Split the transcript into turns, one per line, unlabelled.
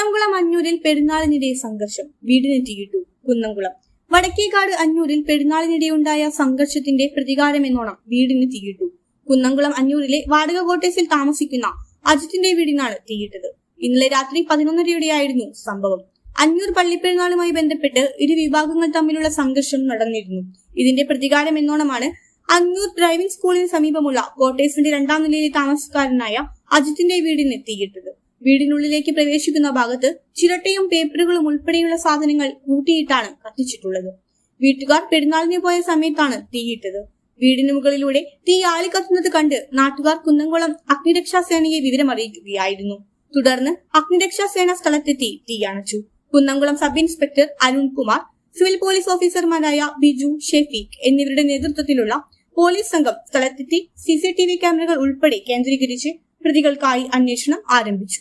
കുന്നംകുളം അഞ്ഞൂരിൽ പെരുന്നാളിനിടെ സംഘർഷം, വീടിന് തീയിട്ടു. കുന്നംകുളം വടക്കേക്കാട് അഞ്ഞൂരിൽ പെരുന്നാളിനിടെയുണ്ടായ സംഘർഷത്തിന്റെ പ്രതികാരമെന്നോണം വീടിന് തീയിട്ടു. കുന്നംകുളം അഞ്ഞൂരിലെ വാടക ക്വാർട്ടേഴ്സിൽ താമസിക്കുന്ന അജിത്തിന്റെ വീടിനാണ് തീയിട്ടത്. ഇന്നലെ രാത്രി 11:30യോടെയായിരുന്നു സംഭവം. അഞ്ഞൂർ പള്ളിപ്പെരുന്നാളുമായി ബന്ധപ്പെട്ട് ഇരു വിഭാഗങ്ങൾ തമ്മിലുള്ള സംഘർഷം നടന്നിരുന്നു. ഇതിന്റെ പ്രതികാരം എന്നോണമാണ് അഞ്ഞൂർ ഡ്രൈവിംഗ് സ്കൂളിന് സമീപമുള്ള ക്വാർട്ടേഴ്സിന്റെ 2ാം നിലയിലെ താമസക്കാരനായ അജിത്തിന്റെ വീടിന് തീയിട്ടത്. വീടിനുള്ളിലേക്ക് പ്രവേശിക്കുന്ന ഭാഗത്ത് ചിരട്ടയും പേപ്പറുകളും ഉൾപ്പെടെയുള്ള സാധനങ്ങൾ കൂട്ടിയിട്ടാണ് കത്തിച്ചിട്ടുള്ളത്. വീട്ടുകാർ പെരുന്നാളിന് പോയ സമയത്താണ് തീയിട്ടത്. വീടിന് മുകളിലൂടെ തീ ആളിക്കത്തുന്നത് കണ്ട് നാട്ടുകാർ കുന്നംകുളം അഗ്നിരക്ഷാസേനയെ വിവരമറിയിക്കുകയായിരുന്നു. തുടർന്ന് അഗ്നിരക്ഷാസേന സ്ഥലത്തെത്തി തീയണച്ചു. Kunnamkulam sub inspector Arunkumar, civil police ഓഫീസർമാരായ ബിജു, ഷെഫീഖ് എന്നിവരുടെ നേതൃത്വത്തിലുള്ള പോലീസ് സംഘം സ്ഥലത്തെത്തി CCTV ക്യാമറകൾ ഉൾപ്പെടെ കേന്ദ്രീകരിച്ച് പ്രതികൾക്കായി അന്വേഷണം ആരംഭിച്ചു.